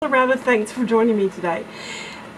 Colorado, thanks for joining me today.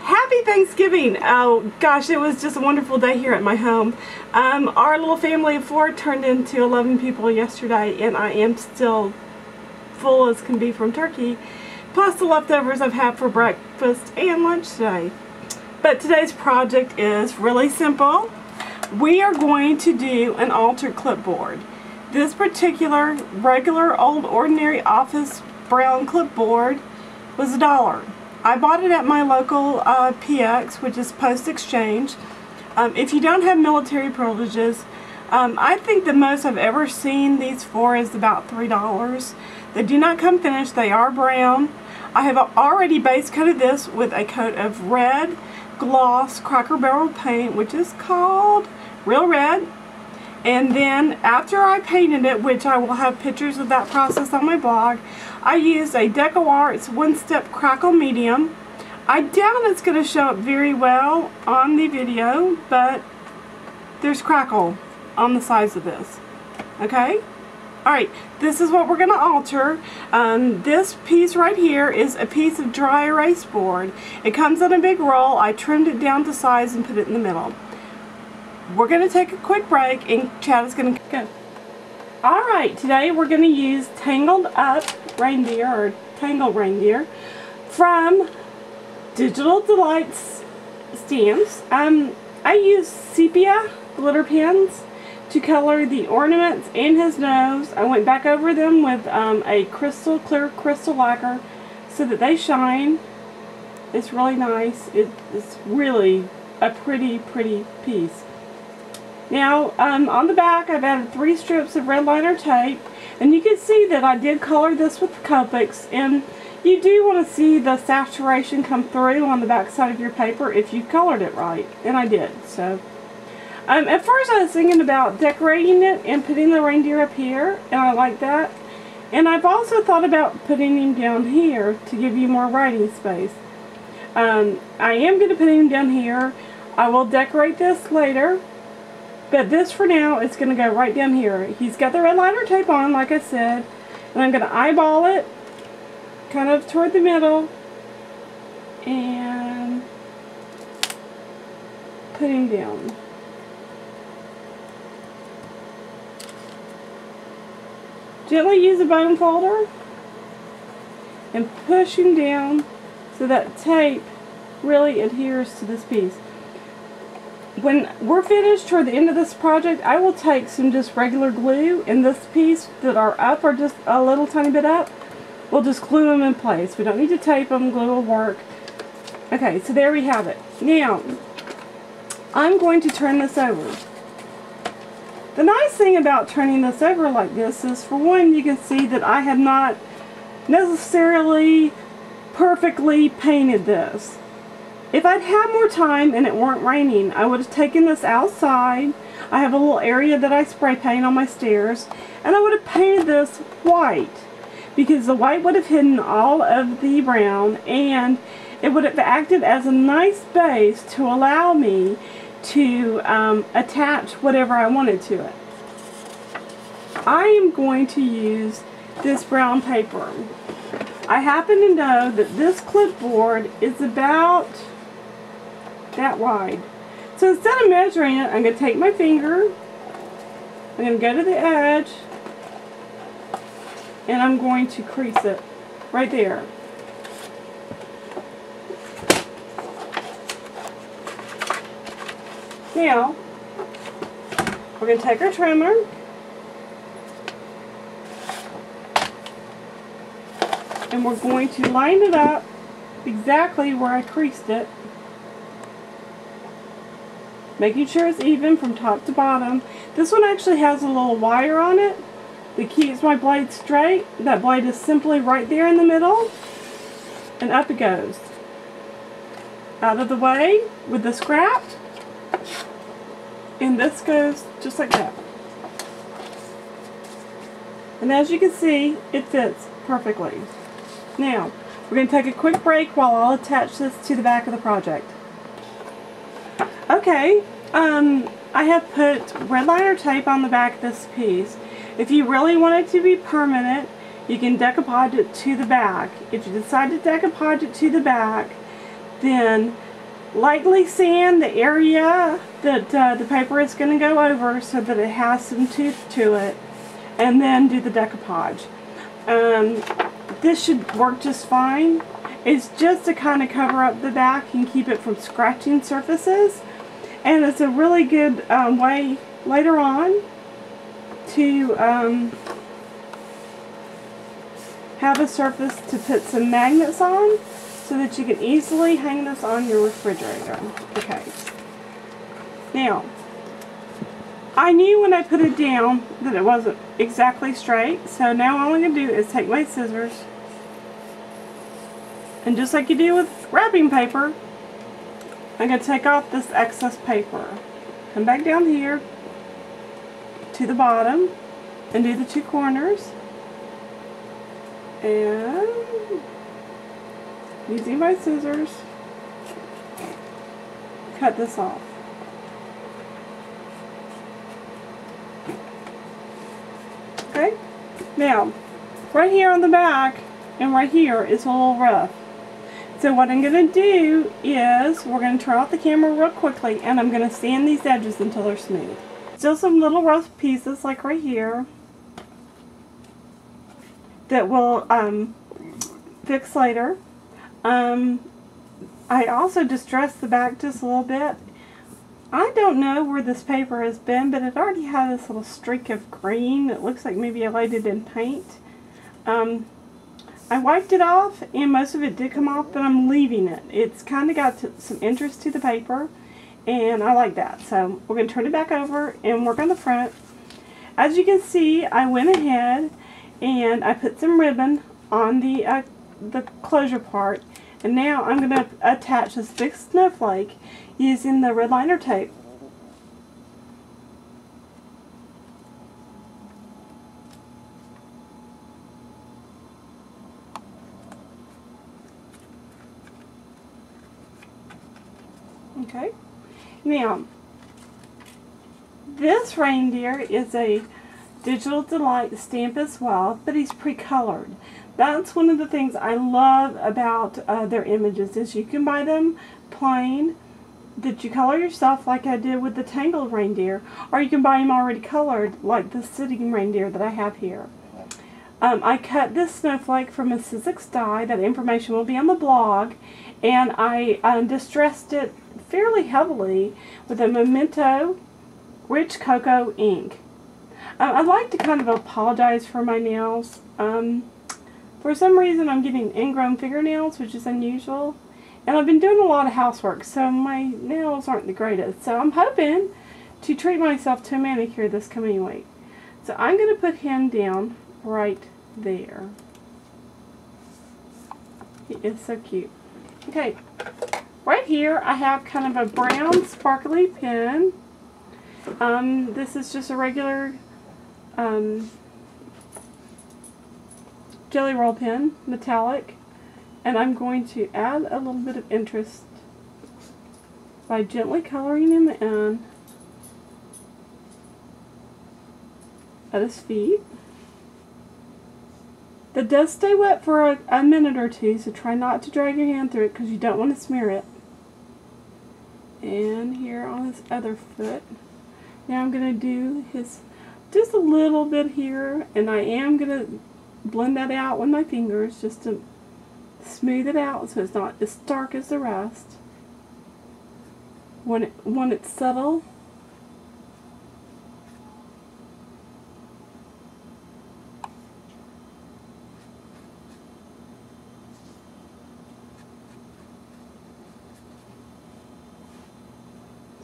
Happy Thanksgiving! Oh gosh, it was just a wonderful day here at my home. Our little family of 4 turned into 11 people yesterday, and I am still full as can be from turkey, plus the leftovers I've had for breakfast and lunch today. But today's project is really simple. We are going to do an altered clipboard. This particular regular old ordinary office brown clipboard was $1. I bought it at my local PX, which is Post Exchange. If you don't have military privileges, I think the most I've ever seen these for is about $3. They do not come finished. They are brown. I have already base coated this with a coat of red gloss Cracker Barrel paint, which is called Real Red. And then after I painted it, which I will have pictures of that process on my blog, I used a DecoArts one-step crackle medium. I doubt it's going to show up very well on the video, but there's crackle on the sides of this. Okay? Alright, this is what we're going to alter. This piece right here is a piece of dry erase board. It comes in a big roll. I trimmed it down to size and put it in the middle. We're going to take a quick break and Chad is going to go. Alright, today we're going to use Tangled Up Reindeer, or Tangle Reindeer, from Digital Delights stamps. I use sepia glitter pens to color the ornaments and his nose. I went back over them with a clear crystal lacquer so that they shine. It's really nice. It's really a pretty piece. Now, on the back, I've added 3 strips of red liner tape, and you can see that I did color this with Copics, and you do want to see the saturation come through on the back side of your paper if you colored it right, and I did. So, at first I was thinking about decorating it and putting the reindeer up here, and I like that. And I've also thought about putting him down here to give you more writing space. I am going to put him down here. I will decorate this later. But this for now is going to go right down here. He's got the red liner tape on, like I said. And I'm going to eyeball it kind of toward the middle and put him down. Gently use a bone folder and push him down so that tape really adheres to this piece. When we're finished toward the end of this project, I will take some just regular glue, and this piece that are up or just a little tiny bit up, we'll just glue them in place. We don't need to tape them, glue will work. Okay, so there we have it. Now, I'm going to turn this over. The nice thing about turning this over like this is, for one, you can see that I have not necessarily perfectly painted this. If I'd had more time and it weren't raining, I would have taken this outside. I have a little area that I spray paint on my stairs, and I would have painted this white, because the white would have hidden all of the brown, and it would have acted as a nice base to allow me to attach whatever I wanted to it. I am going to use this brown paper. I happen to know that this clipboard is about that wide. So instead of measuring it, I'm going to take my finger, I'm going to go to the edge, and I'm going to crease it right there. Now, we're going to take our trimmer, and we're going to line it up exactly where I creased it, making sure it's even from top to bottom. This one actually has a little wire on it that keeps my blade straight. That blade is simply right there in the middle, and up it goes. Out of the way with the scrap, and this goes just like that. And as you can see, it fits perfectly. Now, we're going to take a quick break while I'll attach this to the back of the project. Okay, I have put red liner tape on the back of this piece. If you really want it to be permanent, You can decoupage it to the back. If you decide to decoupage it to the back, then lightly sand the area that the paper is going to go over so that it has some tooth to it, and then do the decoupage. This should work just fine. It's just to kind of cover up the back and keep it from scratching surfaces, and it's a really good way later on to have a surface to put some magnets on so that you can easily hang this on your refrigerator. Okay. Now, I knew when I put it down that it wasn't exactly straight, so now all I'm going to do is take my scissors, and just like you do with wrapping paper, I'm going to take off this excess paper. Come back down here to the bottom and do the two corners, and using my scissors, cut this off. Okay, now right here on the back and right here is a little rough. So what I'm going to do is we're going to turn off the camera real quickly, and I'm going to sand these edges until they're smooth. Still some little rough pieces like right here that will fix later. I also distressed the back just a little bit. I don't know where this paper has been, but it already had this little streak of green. It looks like maybe I laid it in paint. I wiped it off, and most of it did come off, but I'm leaving it. It's kind of got some interest to the paper, and I like that. So we're going to turn it back over and work on the front. As you can see, I went ahead and I put some ribbon on the closure part, and now I'm going to attach this big snowflake using the red liner tape. Okay, now this reindeer is a Digital Delight stamp as well, but he's pre-colored. That's one of the things I love about their images, is you can buy them plain, that you color yourself like I did with the Tangled reindeer, or you can buy them already colored like the sitting reindeer that I have here. I cut this snowflake from a Sizzix die. That information will be on the blog, and I distressed it fairly heavily with a Memento Rich Cocoa ink. I'd like to kind of apologize for my nails. For some reason I'm getting ingrown fingernails, which is unusual, and I've been doing a lot of housework, so my nails aren't the greatest. So I'm hoping to treat myself to a manicure this coming week. So I'm going to put him down right there. He is so cute. Okay, right here I have kind of a brown sparkly pen. This is just a regular Jelly Roll pen, metallic, and I'm going to add a little bit of interest by gently coloring him in at his feet. That does stay wet for a minute or two, so try not to drag your hand through it because you don't want to smear it. And here on his other foot. Now I'm going to do his, just a little bit here, and I am going to blend that out with my fingers just to smooth it out so it's not as dark as the rest. When it's subtle,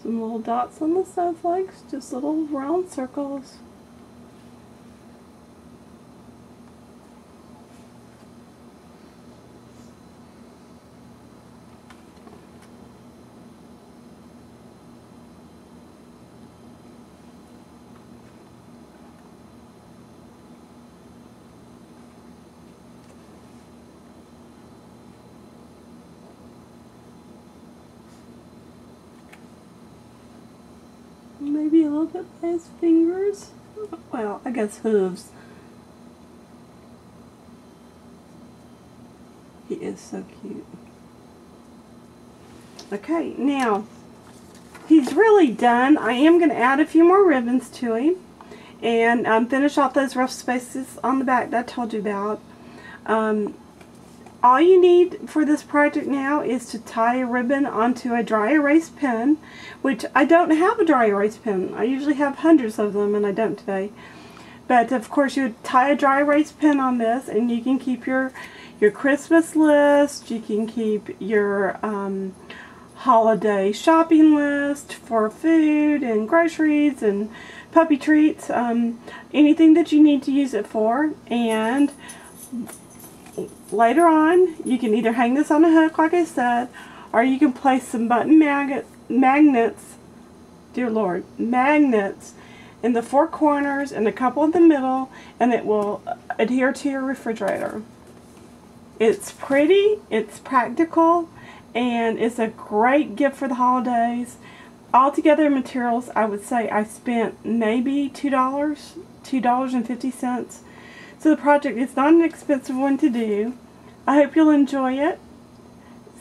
some little dots on the snowflakes, just little round circles. Maybe a little bit by his fingers. Well, I guess hooves. is so cute. Okay, now he's really done. I am going to add a few more ribbons to him and finish off those rough spaces on the back that I told you about. All you need for this project now is to tie a ribbon onto a dry erase pen, which I don't have a dry erase pen. I usually have hundreds of them, and I don't today. But of course you would tie a dry erase pen on this, and you can keep your Christmas list, you can keep your holiday shopping list for food and groceries and puppy treats, anything that you need to use it for. And later on, you can either hang this on a hook, like I said, or you can place some button magnets, dear Lord, magnets in the four corners and a couple in the middle, and it will adhere to your refrigerator. It's pretty, it's practical, and it's a great gift for the holidays. Altogether materials, I would say I spent maybe $2.50. So the project is not an expensive one to do. I hope you'll enjoy it.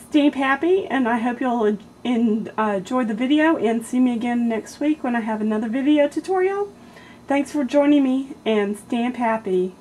Stamp happy, and I hope you'll enjoy the video and see me again next week when I have another video tutorial. Thanks for joining me, and stamp happy.